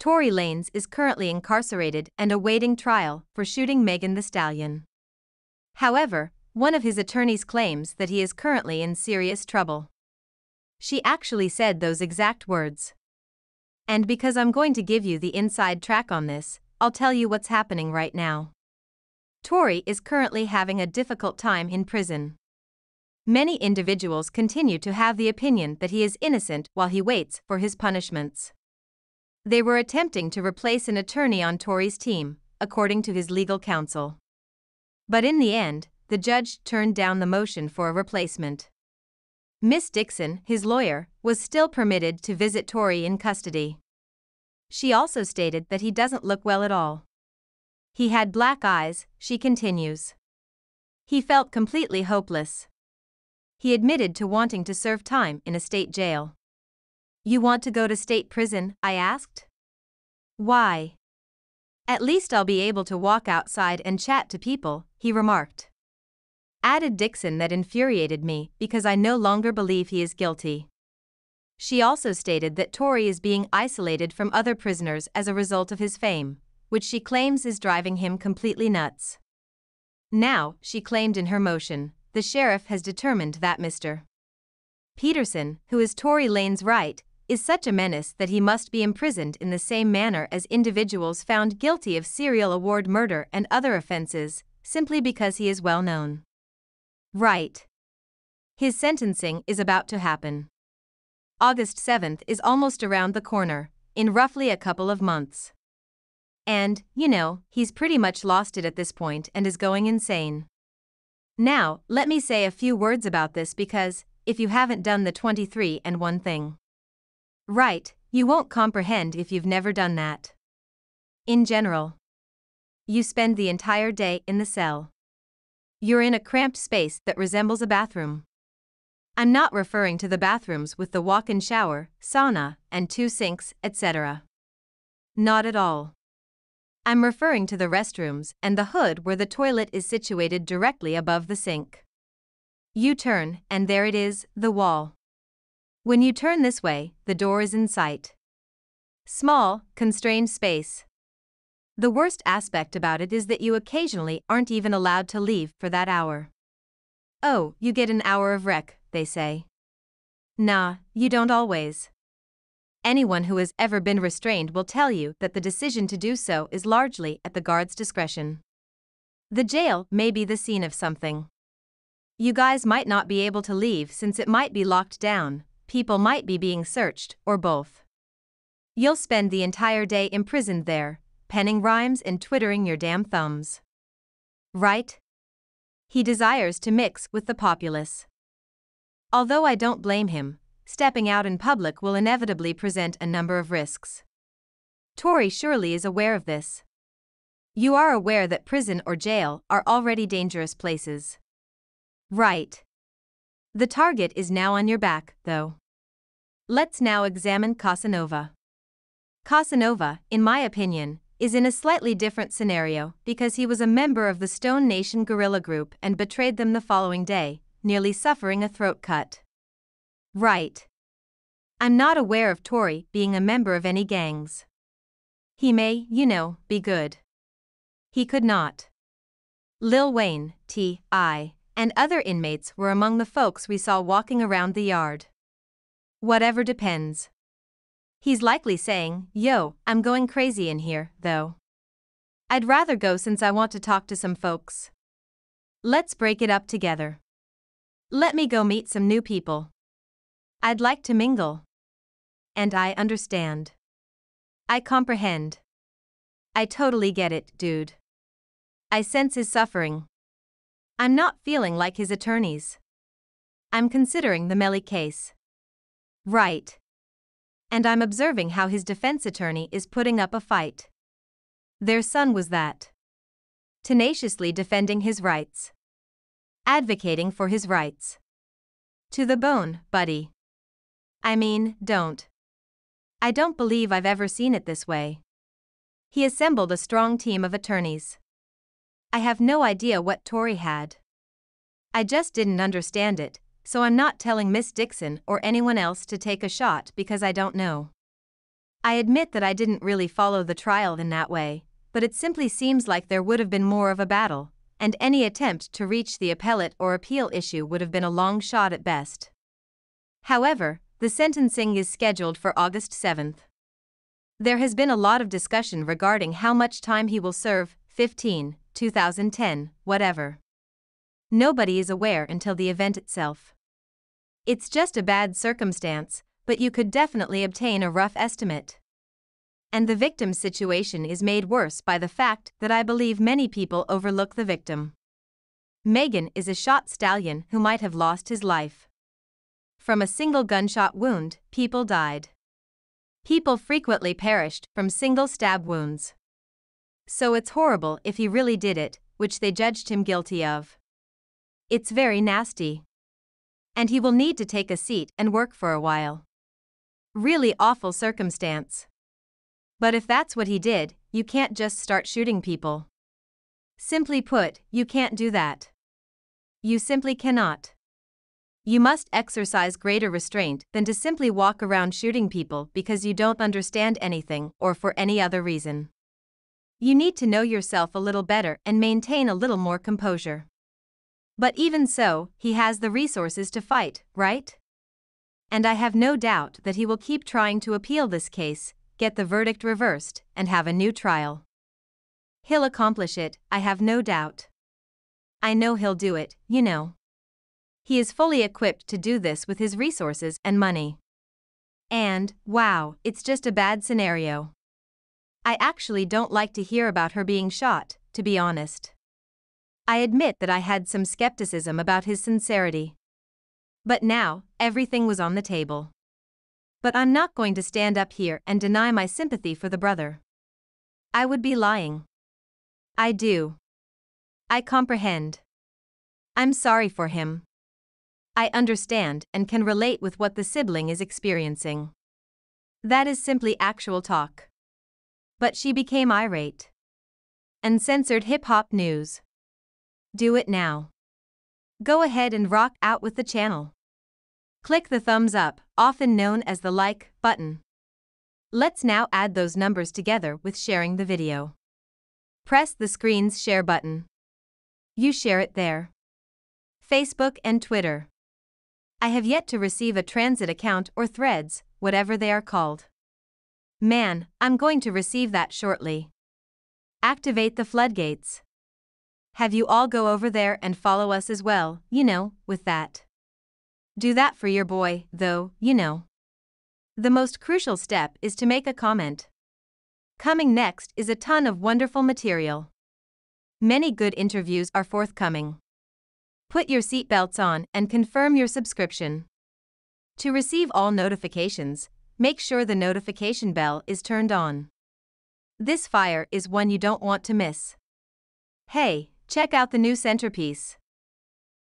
Tory Lanez is currently incarcerated and awaiting trial for shooting Megan Thee Stallion. However, one of his attorneys claims that he is currently in serious trouble. She actually said those exact words. And because I'm going to give you the inside track on this, I'll tell you what's happening right now. Tory is currently having a difficult time in prison. Many individuals continue to have the opinion that he is innocent while he waits for his punishments. They were attempting to replace an attorney on Tory's team, according to his legal counsel. But in the end, the judge turned down the motion for a replacement. Miss Dixon, his lawyer, was still permitted to visit Tory in custody. She also stated that he doesn't look well at all. He had black eyes, she continues. He felt completely hopeless. He admitted to wanting to serve time in a state jail. "You want to go to state prison?" I asked. "Why?" "At least I'll be able to walk outside and chat to people," he remarked. Added Dixon that infuriated me because I no longer believe he is guilty. She also stated that Tory is being isolated from other prisoners as a result of his fame, which she claims is driving him completely nuts. Now, she claimed in her motion, the sheriff has determined that Mr. Peterson, who is Tory Lanez's right, is such a menace that he must be imprisoned in the same manner as individuals found guilty of serial award murder and other offenses, simply because he is well known. Right. His sentencing is about to happen. August 7th is almost around the corner, in roughly a couple of months. And, he's pretty much lost it at this point and is going insane. Now, let me say a few words about this because, if you haven't done the 23-and-1 thing. Right, you won't comprehend if you've never done that. In general, you spend the entire day in the cell. You're in a cramped space that resembles a bathroom. I'm not referring to the bathrooms with the walk-in shower, sauna, and 2 sinks, etc. Not at all. I'm referring to the restrooms and the hood where the toilet is situated directly above the sink. You turn, and there it is, the wall. When you turn this way, the door is in sight. Small, constrained space. The worst aspect about it is that you occasionally aren't even allowed to leave for that hour. "Oh, you get an hour of rec," they say. Nah, you don't always. Anyone who has ever been restrained will tell you that the decision to do so is largely at the guard's discretion. The jail may be the scene of something. You guys might not be able to leave since it might be locked down, people might be being searched, or both. You'll spend the entire day imprisoned there, penning rhymes and twiddling your damn thumbs. Right? He desires to mix with the populace. Although I don't blame him, stepping out in public will inevitably present a number of risks. Tory surely is aware of this. You are aware that prison or jail are already dangerous places. Right. The target is now on your back, though. Let's now examine Casanova. Casanova, in my opinion, is in a slightly different scenario because he was a member of the Stone Nation guerrilla group and betrayed them the following day, nearly suffering a throat cut. Right. I'm not aware of Tory being a member of any gangs. He may, be good. He could not. Lil Wayne, T.I., and other inmates were among the folks we saw walking around the yard. Whatever depends. He's likely saying, "Yo, I'm going crazy in here, though. I'd rather go since I want to talk to some folks. Let's break it up together. Let me go meet some new people. I'd like to mingle." And I understand. I comprehend. I totally get it, dude. I sense his suffering. I'm not feeling like his attorneys. I'm considering the Melly case. Right. And I'm observing how his defense attorney is putting up a fight. Their son was that. Tenaciously defending his rights. Advocating for his rights. To the bone, buddy. I mean, don't. I don't believe I've ever seen it this way. He assembled a strong team of attorneys. I have no idea what Tory had. I just didn't understand it, so I'm not telling Miss Dixon or anyone else to take a shot because I don't know. I admit that I didn't really follow the trial in that way, but it simply seems like there would have been more of a battle, and any attempt to reach the appellate or appeal issue would have been a long shot at best. However, the sentencing is scheduled for August 7th. There has been a lot of discussion regarding how much time he will serve, 15, 2010, whatever. Nobody is aware until the event itself. It's just a bad circumstance, but you could definitely obtain a rough estimate. And the victim's situation is made worse by the fact that I believe many people overlook the victim. Megan is a shot stallion who might have lost his life. From a single gunshot wound, people died. People frequently perished from single stab wounds. So it's horrible if he really did it, which they judged him guilty of. It's very nasty. And he will need to take a seat and work for a while. Really awful circumstance. But if that's what he did, you can't just start shooting people. Simply put, you can't do that. You simply cannot. You must exercise greater restraint than to simply walk around shooting people because you don't understand anything or for any other reason. You need to know yourself a little better and maintain a little more composure. But even so, he has the resources to fight, right? And I have no doubt that he will keep trying to appeal this case, get the verdict reversed, and have a new trial. He'll accomplish it, I have no doubt. I know he'll do it, you know. He is fully equipped to do this with his resources and money. And, wow, it's just a bad scenario. I actually don't like to hear about her being shot, to be honest. I admit that I had some skepticism about his sincerity. But now, everything was on the table. But I'm not going to stand up here and deny my sympathy for the brother. I would be lying. I do. I comprehend. I'm sorry for him. I understand and can relate with what the sibling is experiencing. That is simply actual talk. But she became irate. Uncensored hip-hop news. Do it now. Go ahead and rock out with the channel. Click the thumbs up, often known as the like button. Let's now add those numbers together with sharing the video. Press the screen's share button. You share it there. Facebook and Twitter. I have yet to receive a transit account or threads, whatever they are called. Man, I'm going to receive that shortly. Activate the floodgates. Have you all go over there and follow us as well, you know, with that. Do that for your boy, though, you know. The most crucial step is to make a comment. Coming next is a ton of wonderful material. Many good interviews are forthcoming. Put your seatbelts on and confirm your subscription. To receive all notifications, make sure the notification bell is turned on. This fire is one you don't want to miss. Hey, check out the new centerpiece.